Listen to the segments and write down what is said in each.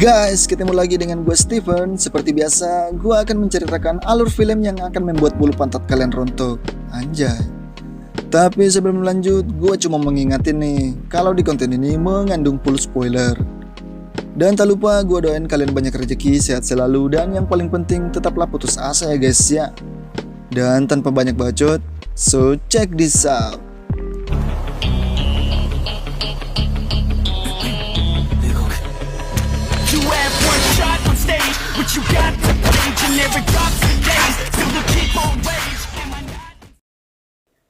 Guys, ketemu lagi dengan gue Steven. Seperti biasa, gue akan menceritakan alur film yang akan membuat bulu pantat kalian rontok. Anjay. Tapi sebelum lanjut, gue cuma mengingatin nih, kalau di konten ini mengandung full spoiler. Dan tak lupa gue doain kalian banyak rezeki, sehat selalu, dan yang paling penting tetaplah putus asa ya guys ya. Dan tanpa banyak bacot, so check this out.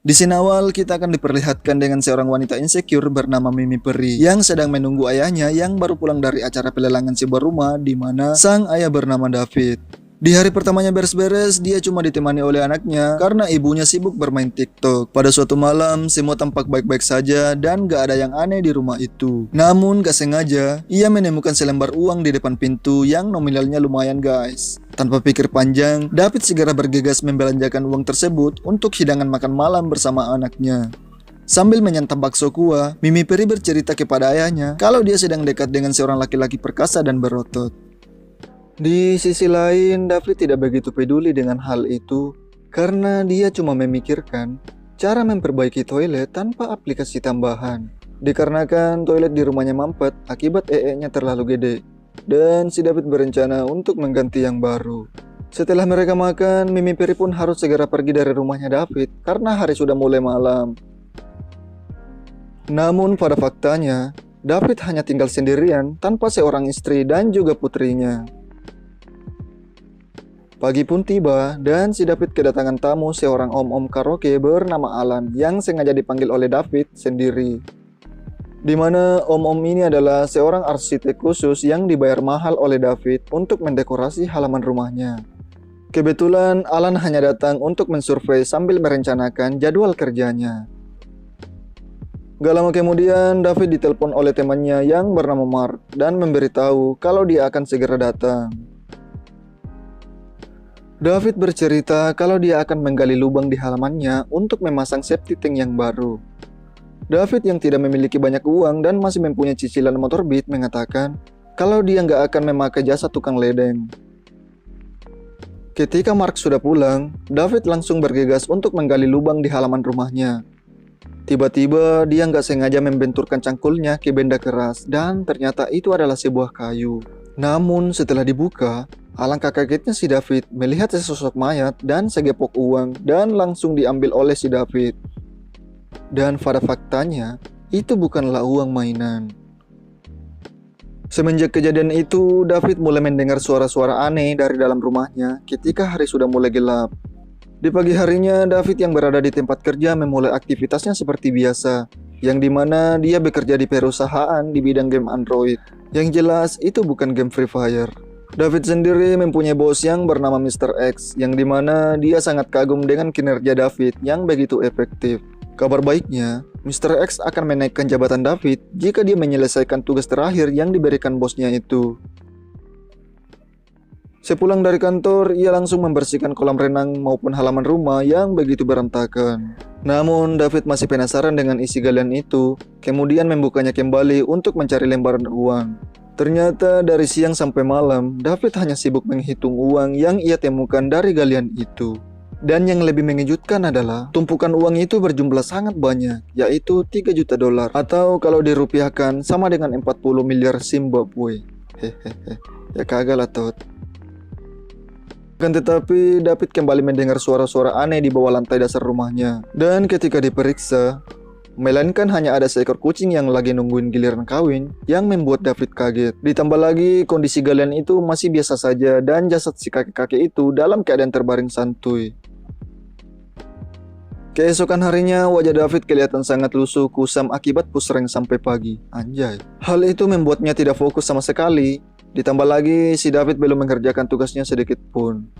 Di scene awal kita akan diperlihatkan dengan seorang wanita insecure bernama Mimi Peri yang sedang menunggu ayahnya yang baru pulang dari acara pelelangan sebuah rumah di mana sang ayah bernama David. Di hari pertamanya beres-beres, dia cuma ditemani oleh anaknya karena ibunya sibuk bermain TikTok. Pada suatu malam, semua tampak baik-baik saja dan gak ada yang aneh di rumah itu. Namun gak sengaja, ia menemukan selembar uang di depan pintu yang nominalnya lumayan guys. Tanpa pikir panjang, David segera bergegas membelanjakan uang tersebut untuk hidangan makan malam bersama anaknya. Sambil menyantap bakso kuah, Mimi Peri bercerita kepada ayahnya kalau dia sedang dekat dengan seorang laki-laki perkasa dan berotot. Di sisi lain, David tidak begitu peduli dengan hal itu karena dia cuma memikirkan cara memperbaiki toilet tanpa aplikasi tambahan. Dikarenakan toilet di rumahnya mampet akibat EE-nya terlalu gede dan si David berencana untuk mengganti yang baru. Setelah mereka makan, Mimi Peri pun harus segera pergi dari rumahnya David karena hari sudah mulai malam. Namun pada faktanya, David hanya tinggal sendirian tanpa seorang istri dan juga putrinya. Pagi pun tiba dan si David kedatangan tamu seorang om-om karaoke bernama Alan yang sengaja dipanggil oleh David sendiri. Di mana om-om ini adalah seorang arsitek khusus yang dibayar mahal oleh David untuk mendekorasi halaman rumahnya. Kebetulan Alan hanya datang untuk mensurvei sambil merencanakan jadwal kerjanya. Gak lama kemudian David ditelepon oleh temannya yang bernama Mark dan memberitahu kalau dia akan segera datang. David bercerita kalau dia akan menggali lubang di halamannya untuk memasang septic tank yang baru. David yang tidak memiliki banyak uang dan masih mempunyai cicilan motor Beat mengatakan kalau dia nggak akan memakai jasa tukang ledeng. Ketika Mark sudah pulang, David langsung bergegas untuk menggali lubang di halaman rumahnya. Tiba-tiba dia nggak sengaja membenturkan cangkulnya ke benda keras dan ternyata itu adalah sebuah kayu. Namun setelah dibuka, alangkah kagetnya si David melihat sesosok mayat dan segepok uang dan langsung diambil oleh si David. Dan pada faktanya, itu bukanlah uang mainan. Semenjak kejadian itu, David mulai mendengar suara-suara aneh dari dalam rumahnya ketika hari sudah mulai gelap. Di pagi harinya, David yang berada di tempat kerja memulai aktivitasnya seperti biasa, yang dimana dia bekerja di perusahaan di bidang game Android. Yang jelas, itu bukan game Free Fire. David sendiri mempunyai bos yang bernama Mr. X, yang dimana dia sangat kagum dengan kinerja David yang begitu efektif. Kabar baiknya, Mr. X akan menaikkan jabatan David jika dia menyelesaikan tugas terakhir yang diberikan bosnya itu. Sepulang dari kantor, ia langsung membersihkan kolam renang maupun halaman rumah yang begitu berantakan. Namun, David masih penasaran dengan isi galian itu, kemudian membukanya kembali untuk mencari lembaran uang. Ternyata dari siang sampai malam, David hanya sibuk menghitung uang yang ia temukan dari galian itu. Dan yang lebih mengejutkan adalah, tumpukan uang itu berjumlah sangat banyak, yaitu 3 juta dolar, atau kalau dirupiahkan sama dengan 40 miliar Zimbabwe. Hehehe, ya kagak lah tot. Tetapi David kembali mendengar suara-suara aneh di bawah lantai dasar rumahnya. Dan ketika diperiksa, melainkan hanya ada seekor kucing yang lagi nungguin giliran kawin yang membuat David kaget. Ditambah lagi kondisi galian itu masih biasa saja dan jasad si kakek-kakek itu dalam keadaan terbaring santuy. Keesokan harinya wajah David kelihatan sangat lusuh kusam akibat push rank sampai pagi. Anjay. Hal itu membuatnya tidak fokus sama sekali. Ditambah lagi si David belum mengerjakan tugasnya sedikit pun.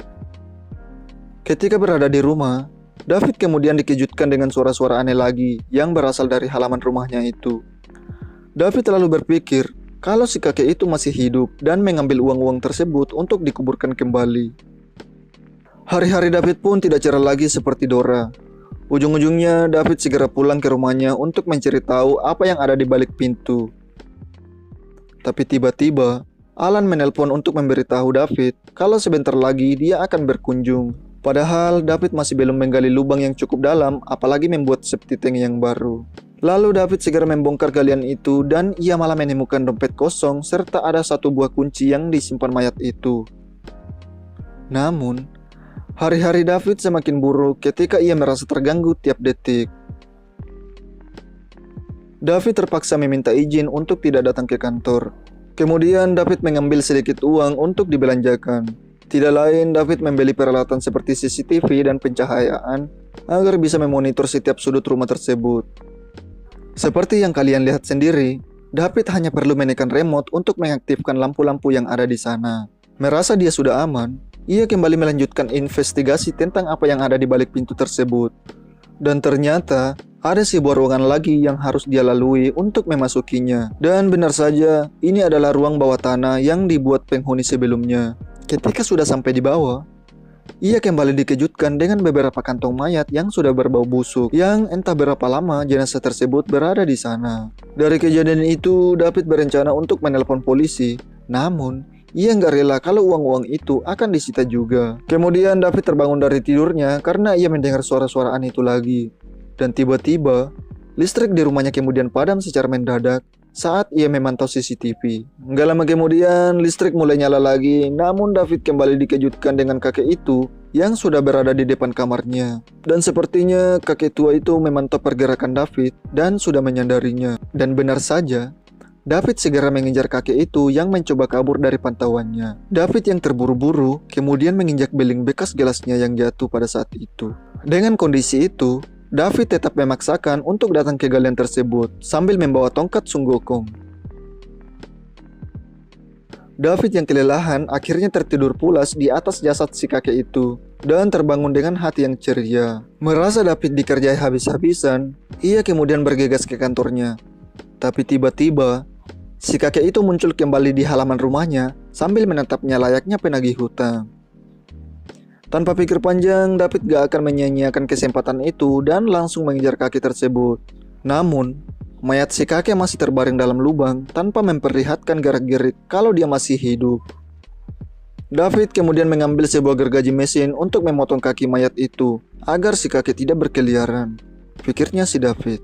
Ketika berada di rumah, David kemudian dikejutkan dengan suara-suara aneh lagi yang berasal dari halaman rumahnya itu. David lalu berpikir kalau si kakek itu masih hidup dan mengambil uang-uang tersebut untuk dikuburkan kembali. Hari-hari David pun tidak cerah lagi seperti Dora. Ujung-ujungnya David segera pulang ke rumahnya untuk mencari tahu apa yang ada di balik pintu. Tapi tiba-tiba Alan menelpon untuk memberitahu David kalau sebentar lagi dia akan berkunjung. Padahal David masih belum menggali lubang yang cukup dalam, apalagi membuat septic tank yang baru. Lalu David segera membongkar galian itu dan ia malah menemukan dompet kosong serta ada satu buah kunci yang disimpan mayat itu. Namun, hari-hari David semakin buruk ketika ia merasa terganggu tiap detik. David terpaksa meminta izin untuk tidak datang ke kantor. Kemudian David mengambil sedikit uang untuk dibelanjakan. Tidak lain, David membeli peralatan seperti CCTV dan pencahayaan agar bisa memonitor setiap sudut rumah tersebut. Seperti yang kalian lihat sendiri, David hanya perlu menekan remote untuk mengaktifkan lampu-lampu yang ada di sana. Merasa dia sudah aman, ia kembali melanjutkan investigasi tentang apa yang ada di balik pintu tersebut. Dan ternyata, ada sebuah ruangan lagi yang harus dia lalui untuk memasukinya. Dan benar saja, ini adalah ruang bawah tanah yang dibuat penghuni sebelumnya. Ketika sudah sampai di bawah, ia kembali dikejutkan dengan beberapa kantong mayat yang sudah berbau busuk, yang entah berapa lama jenazah tersebut berada di sana. Dari kejadian itu, David berencana untuk menelpon polisi. Namun, ia nggak rela kalau uang-uang itu akan disita juga. Kemudian David terbangun dari tidurnya karena ia mendengar suara-suara aneh itu lagi. Dan tiba-tiba, listrik di rumahnya kemudian padam secara mendadak saat ia memantau CCTV. Nggak lama kemudian, listrik mulai nyala lagi, namun David kembali dikejutkan dengan kakek itu yang sudah berada di depan kamarnya. Dan sepertinya kakek tua itu memantau pergerakan David dan sudah menyadarinya. Dan benar saja, David segera mengejar kakek itu yang mencoba kabur dari pantauannya. David yang terburu-buru kemudian menginjak beling bekas gelasnya yang jatuh pada saat itu. Dengan kondisi itu, David tetap memaksakan untuk datang ke galian tersebut sambil membawa tongkat sunggokong. David yang kelelahan akhirnya tertidur pulas di atas jasad si kakek itu dan terbangun dengan hati yang ceria. Merasa David dikerjai habis-habisan, ia kemudian bergegas ke kantornya. Tapi tiba-tiba, si kakek itu muncul kembali di halaman rumahnya sambil menatapnya layaknya penagih hutang. Tanpa pikir panjang, David gak akan menyia-nyiakan kesempatan itu dan langsung mengejar kakek tersebut. Namun, mayat si kakek masih terbaring dalam lubang tanpa memperlihatkan gerak-gerik kalau dia masih hidup. David kemudian mengambil sebuah gergaji mesin untuk memotong kaki mayat itu agar si kakek tidak berkeliaran, pikirnya si David.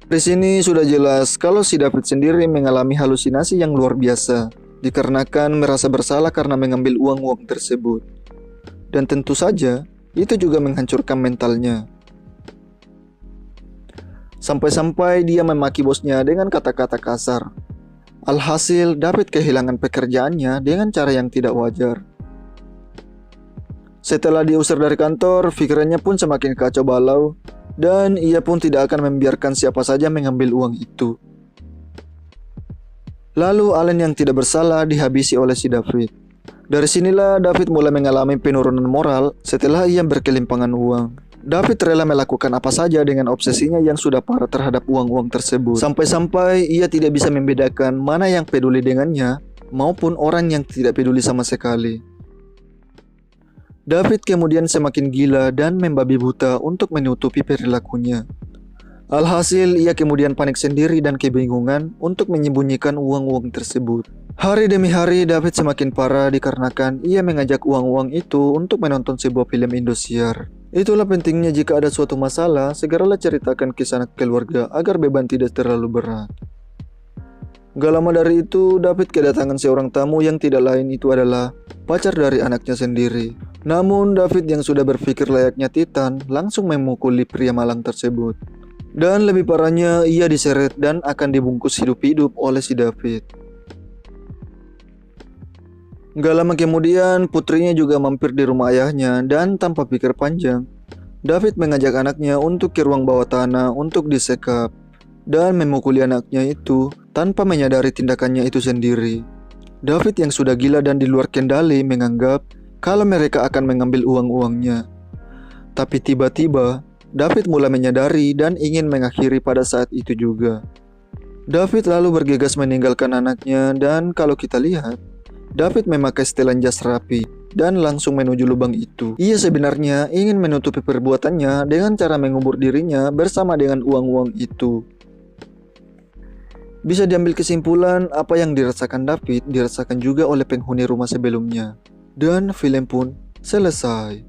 Di sini sudah jelas kalau si David sendiri mengalami halusinasi yang luar biasa, dikarenakan merasa bersalah karena mengambil uang-uang tersebut. Dan tentu saja, itu juga menghancurkan mentalnya. Sampai-sampai dia memaki bosnya dengan kata-kata kasar. Alhasil, David kehilangan pekerjaannya dengan cara yang tidak wajar. Setelah diusir dari kantor, pikirannya pun semakin kacau balau. Dan ia pun tidak akan membiarkan siapa saja mengambil uang itu. Lalu Alan yang tidak bersalah dihabisi oleh si David. Dari sinilah David mulai mengalami penurunan moral setelah ia berkelimpangan uang. David rela melakukan apa saja dengan obsesinya yang sudah parah terhadap uang-uang tersebut. Sampai-sampai ia tidak bisa membedakan mana yang peduli dengannya maupun orang yang tidak peduli sama sekali. David kemudian semakin gila dan membabi buta untuk menutupi perilakunya. Alhasil, ia kemudian panik sendiri dan kebingungan untuk menyembunyikan uang-uang tersebut. Hari demi hari, David semakin parah dikarenakan ia mengajak uang-uang itu untuk menonton sebuah film Indosiar. Itulah pentingnya jika ada suatu masalah, segeralah ceritakan ke sanak keluarga agar beban tidak terlalu berat. Gak lama dari itu, David kedatangan seorang tamu yang tidak lain itu adalah pacar dari anaknya sendiri. Namun, David yang sudah berpikir layaknya Titan langsung memukuli pria malang tersebut. Dan lebih parahnya, ia diseret dan akan dibungkus hidup-hidup oleh si David. Gak lama kemudian, putrinya juga mampir di rumah ayahnya dan tanpa pikir panjang, David mengajak anaknya untuk ke ruang bawah tanah untuk disekap dan memukuli anaknya itu tanpa menyadari tindakannya itu sendiri. David yang sudah gila dan di luar kendali menganggap kalau mereka akan mengambil uang-uangnya. Tapi tiba-tiba, David mulai menyadari dan ingin mengakhiri pada saat itu juga. David lalu bergegas meninggalkan anaknya dan kalau kita lihat, David memakai setelan jas rapi dan langsung menuju lubang itu. Ia sebenarnya ingin menutupi perbuatannya dengan cara mengubur dirinya bersama dengan uang-uang itu. Bisa diambil kesimpulan apa yang dirasakan David dirasakan juga oleh penghuni rumah sebelumnya. Dan film pun selesai.